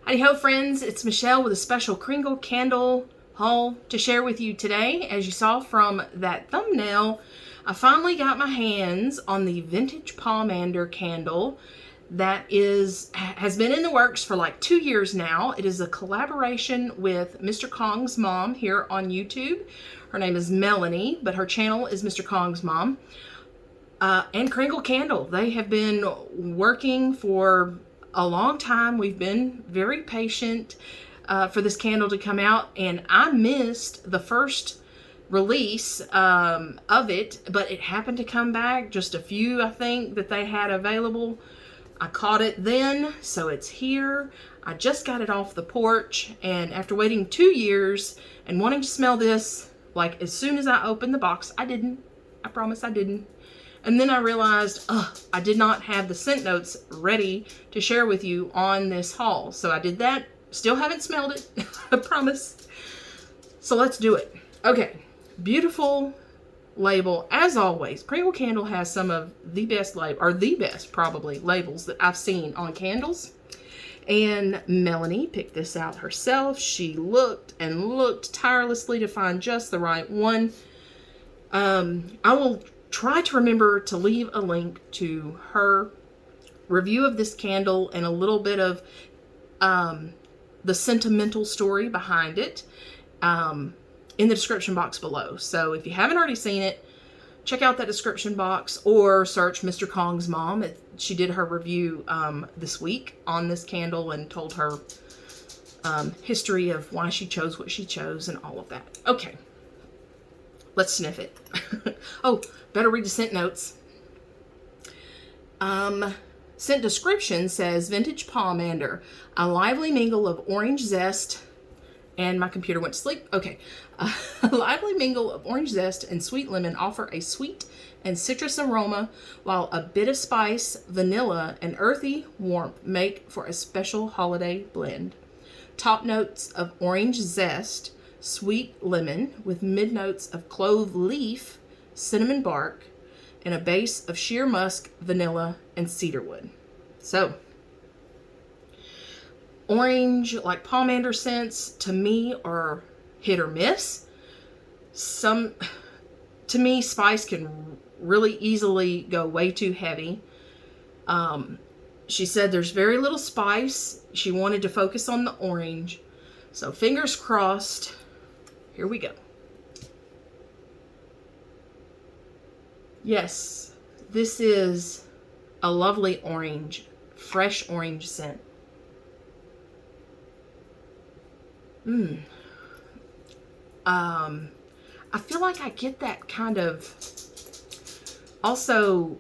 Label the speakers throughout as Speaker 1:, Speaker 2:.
Speaker 1: Hidey-Ho Friends, it's Michelle with a special Kringle candle haul to share with you today. As you saw from that thumbnail, I finally got my hands on the vintage Pomander candle that has been in the works for like 2 years now. It is a collaboration with Mr. Kong's mom here on YouTube. Her name is Melanie, but her channel is Mr. Kong's mom. And Kringle Candle. They have been working for a long time. We've been very patient for this candle to come out, and I missed the first release of it, but it happened to come back. Just a few, I think, that they had available. I caught it then, so it's here. I just got it off the porch, and after waiting 2 years and wanting to smell this, like as soon as I opened the box, I didn't. I promise I didn't. And then I realized, I did not have the scent notes ready to share with you on this haul. So I did that. Still haven't smelled it, I promise. So let's do it. Okay, beautiful label. As always, Kringle Candle has some of the best probably labels that I've seen on candles. And Melanie picked this out herself. She looked and looked tirelessly to find just the right one. I will try to remember to leave a link to her review of this candle and a little bit of the sentimental story behind it in the description box below. So if you haven't already seen it, check out that description box or search Mr. Kong's mom. She did her review this week on this candle and told her history of why she chose what she chose and all of that. Okay. Let's sniff it. Oh, better read the scent notes. Scent description says, Vintage Pomander, a lively mingle of orange zest, and my computer went to sleep. Okay. A lively mingle of orange zest and sweet lemon offer a sweet and citrus aroma, while a bit of spice, vanilla, and earthy warmth make for a special holiday blend. Top notes of orange zest, sweet lemon with mid notes of clove leaf, cinnamon bark, and a base of sheer musk, vanilla, and cedarwood. So, orange, like Pomander scents, to me are hit or miss. To me, spice can really easily go way too heavy. She said there's very little spice. She wanted to focus on the orange. So, fingers crossed. Here we go. Yes, this is a lovely orange, fresh orange scent. I feel like I get that kind of also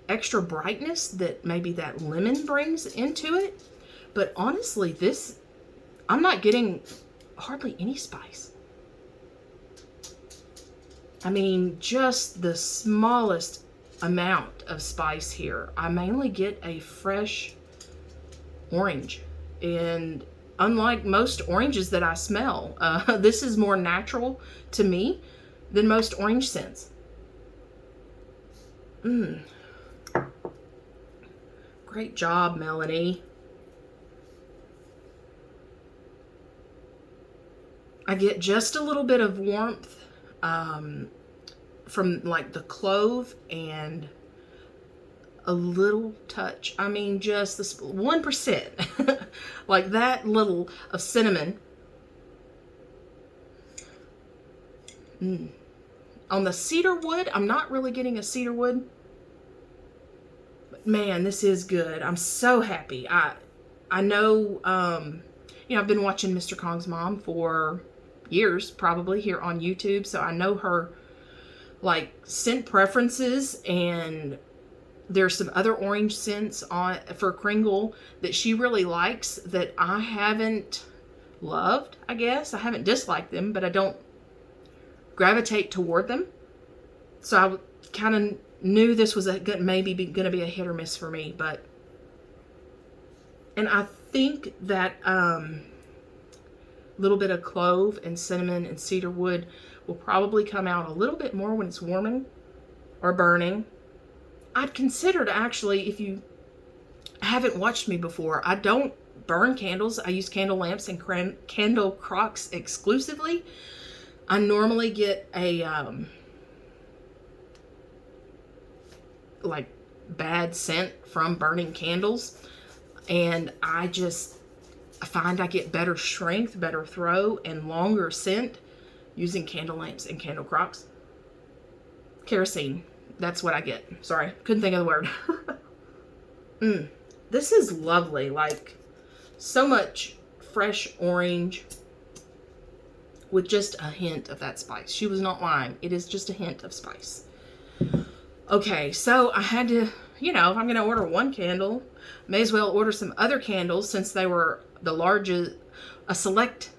Speaker 1: extra brightness that maybe that lemon brings into it. But honestly, I'm not getting hardly any spice. I mean, just the smallest amount of spice here. I mainly get a fresh orange. And unlike most oranges that I smell, this is more natural to me than most orange scents. Great job, Melanie. I get just a little bit of warmth from like the clove and a little touch. I mean, just this 1%, like that little of cinnamon. On the cedar wood, I'm not really getting a cedar wood. But man, this is good. I'm so happy. I know, I've been watching Mr. Kong's mom for years, probably, here on YouTube, so I know her like scent preferences, and there's some other orange scents for Kringle that she really likes that I haven't loved. I guess I haven't disliked them, but I don't gravitate toward them. So I kind of knew this was maybe going to be a hit or miss for me, and I think that little bit of clove and cinnamon and cedar wood will probably come out a little bit more when it's warming or burning. I'd consider to actually, if you haven't watched me before, I don't burn candles. I use candle lamps and candle crocks exclusively. I normally get a like bad scent from burning candles, and I find I get better strength, better throw, and longer scent using candle lamps and candle crocks. Kerosene, that's what I get. Sorry, couldn't think of the word. This is lovely, like so much fresh orange with just a hint of that spice. She was not lying. It is just a hint of spice. Okay, so I had to, you know, if I'm going to order one candle, may as well order some other candles since they were the largest, a select,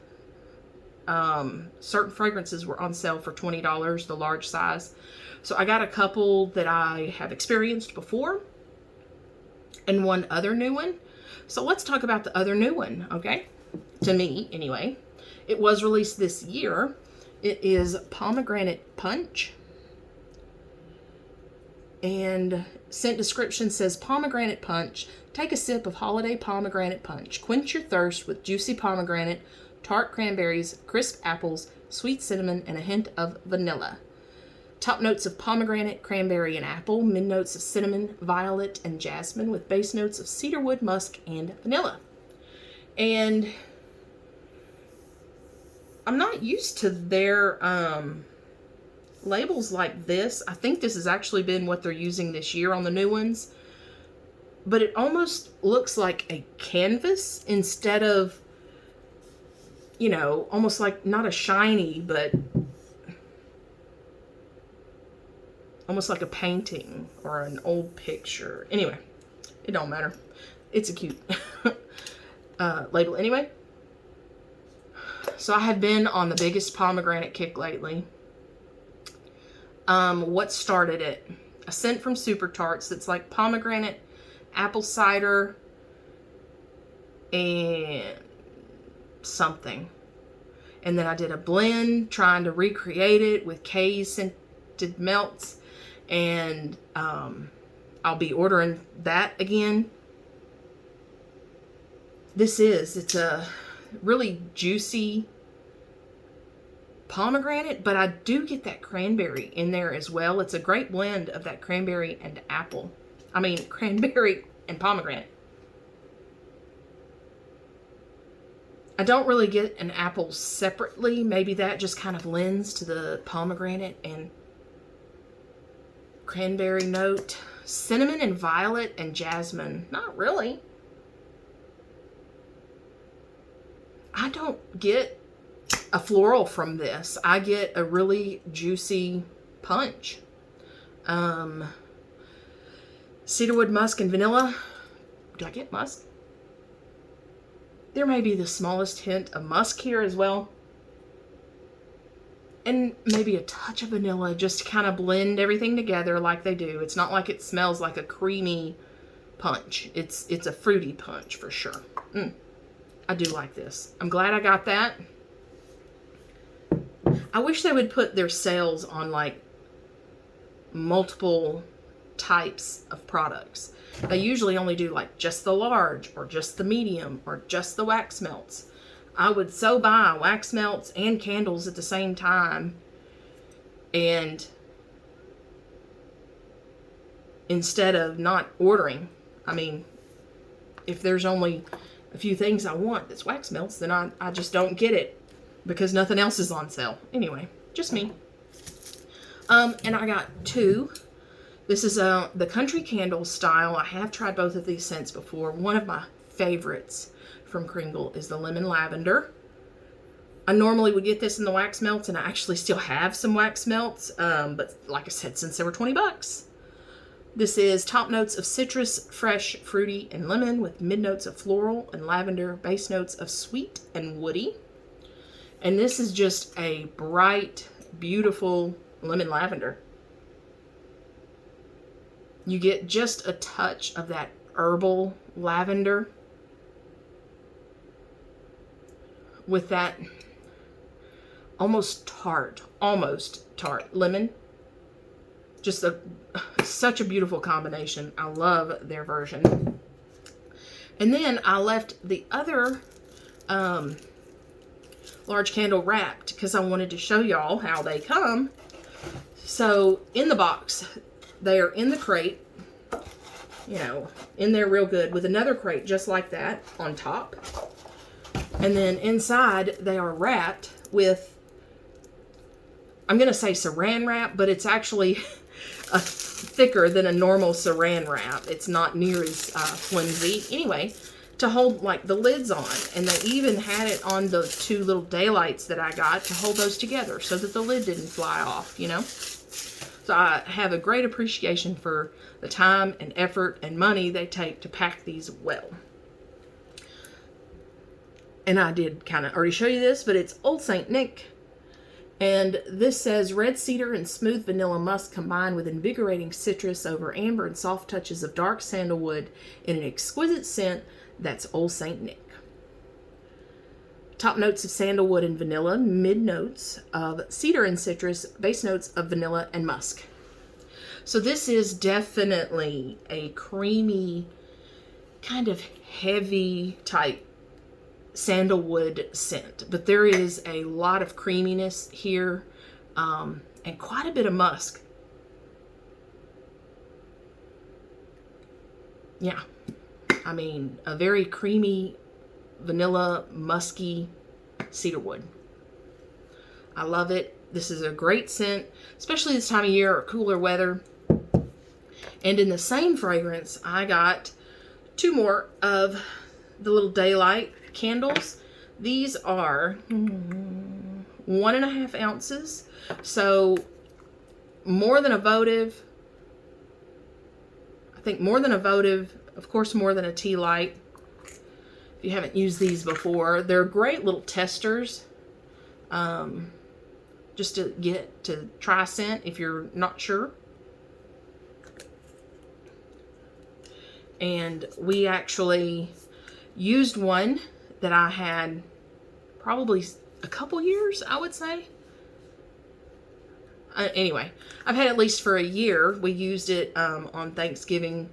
Speaker 1: certain fragrances were on sale for $20, the large size. So I got a couple that I have experienced before and one other new one. So let's talk about the other new one, okay? To me, anyway. It was released this year. It is Pomegranate Punch. And scent description says, Pomegranate Punch. Take a sip of holiday pomegranate punch. Quench your thirst with juicy pomegranate, tart cranberries, crisp apples, sweet cinnamon, and a hint of vanilla. Top notes of pomegranate, cranberry, and apple. Mid notes of cinnamon, violet, and jasmine with base notes of cedarwood, musk, and vanilla. And I'm not used to their labels like this. I think this has actually been what they're using this year on the new ones. But it almost looks like a canvas instead of, you know, almost like not a shiny, but almost like a painting or an old picture. Anyway, it don't matter. It's a cute label anyway. So I have been on the biggest pomegranate kick lately. What started it? A scent from Super Tarts that's like pomegranate, apple cider, and something. And then I did a blend trying to recreate it with Kay's scented melts. And I'll be ordering that again. It's a really juicy pomegranate, but I do get that cranberry in there as well. It's a great blend of that cranberry and apple. I mean, cranberry and pomegranate. I don't really get an apple separately. Maybe that just kind of lends to the pomegranate and cranberry note. Cinnamon and violet and jasmine. Not really. I don't get a floral from this. I get a really juicy punch. Cedarwood, musk, and vanilla. Do I get musk? There may be the smallest hint of musk here as well. And maybe a touch of vanilla just to kind of blend everything together like they do. It's not like it smells like a creamy punch. It's a fruity punch for sure. I do like this. I'm glad I got that. I wish they would put their sales on like multiple types of products. They usually only do like just the large or just the medium or just the wax melts. I would so buy wax melts and candles at the same time, and instead of not ordering. I mean, if there's only a few things I want that's wax melts, then I just don't get it because nothing else is on sale. Anyway, just me. And I got two. This is the country candle style. I have tried both of these scents before. One of my favorites from Kringle is the lemon lavender. I normally would get this in the wax melts, and I actually still have some wax melts, but like I said, since they were 20 bucks. This is top notes of citrus, fresh, fruity, and lemon with mid notes of floral and lavender, base notes of sweet and woody. And this is just a bright, beautiful lemon lavender. You get just a touch of that herbal lavender with that almost tart lemon. Just such a beautiful combination. I love their version. And then I left the other large candle wrapped because I wanted to show y'all how they come. So in the box, they are in the crate, you know, in there real good with another crate just like that on top. And then inside they are wrapped with, I'm going to say saran wrap, but it's actually thicker than a normal saran wrap. It's not near as flimsy. Anyway, to hold like the lids on. And they even had it on the 2 little daylights that I got to hold those together so that the lid didn't fly off, you know. So I have a great appreciation for the time and effort and money they take to pack these well. And I did kind of already show you this, but it's Old St. Nick. And this says red cedar and smooth vanilla musk combined with invigorating citrus over amber and soft touches of dark sandalwood in an exquisite scent that's Old St. Nick. Top notes of sandalwood and vanilla, mid notes of cedar and citrus, base notes of vanilla and musk. So this is definitely a creamy, kind of heavy type sandalwood scent, but there is a lot of creaminess here and quite a bit of musk. Yeah, I mean, a very creamy, vanilla, musky cedarwood. I love it. This is a great scent, especially this time of year or cooler weather. And in the same fragrance, I got 2 more of the little daylight candles. These are 1.5 ounces, so more than a votive. I think more than a votive, of course more than a tea light. If you haven't used these before, they're great little testers, just to get to try scent if you're not sure. And we actually used one that I had probably a couple years, I would say. Anyway, I've had at least for a year. We used it on Thanksgiving,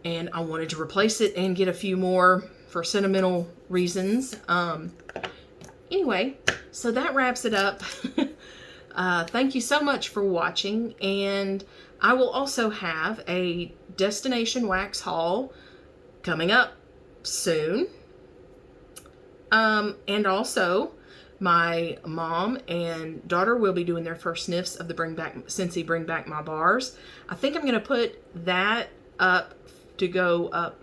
Speaker 1: and I wanted to replace it and get a few more for sentimental reasons. Anyway, so that wraps it up. Thank you so much for watching, and I will also have a destination wax haul coming up soon. And also my mom and daughter will be doing their first sniffs of the Scentsy Bring Back My Bars. I think I'm going to put that up to go up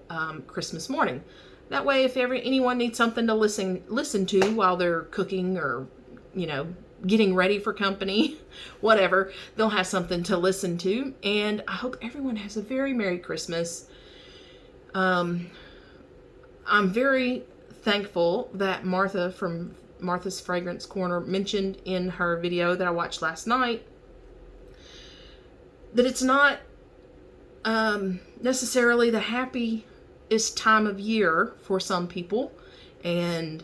Speaker 1: Christmas morning. That way, if anyone needs something to listen to while they're cooking or, you know, getting ready for company, whatever, they'll have something to listen to. And I hope everyone has a very Merry Christmas. I'm very thankful that Martha from Martha's Fragrance Corner mentioned in her video that I watched last night that it's not necessarily the happiest time of year for some people, and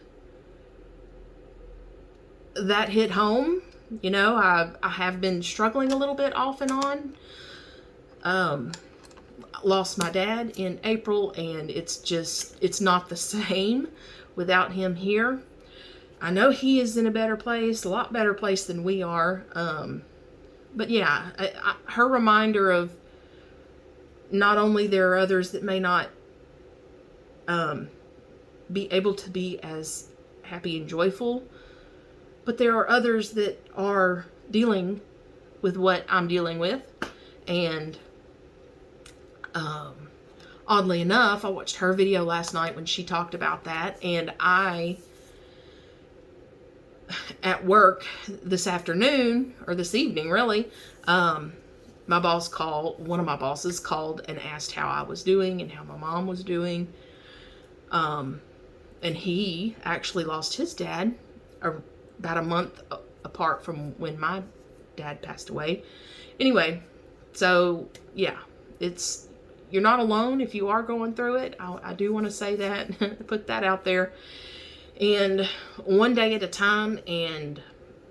Speaker 1: that hit home. You know, I have been struggling a little bit off and on. Lost my dad in April, and it's not the same without him here. I know he is in a better place, a lot better place than we are. But yeah, her reminder of not only there are others that may not be able to be as happy and joyful, but there are others that are dealing with what I'm dealing with. And oddly enough, I watched her video last night when she talked about that, and at work this afternoon, or this evening really, one of my bosses called and asked how I was doing and how my mom was doing. And he actually lost his dad about a month apart from when my dad passed away. Anyway, so yeah, you're not alone if you are going through it. I do want to say that, put that out there. And one day at a time, and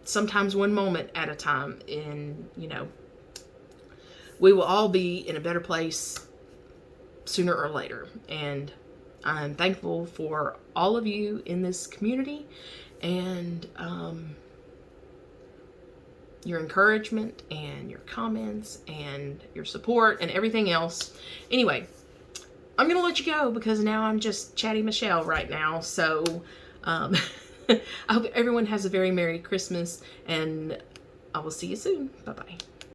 Speaker 1: sometimes one moment at a time. And, you know, we will all be in a better place sooner or later. And I'm thankful for all of you in this community and your encouragement and your comments and your support and everything else. Anyway, I'm going to let you go because now I'm just chatty Michelle right now. So I hope everyone has a very Merry Christmas, and I will see you soon. Bye-bye.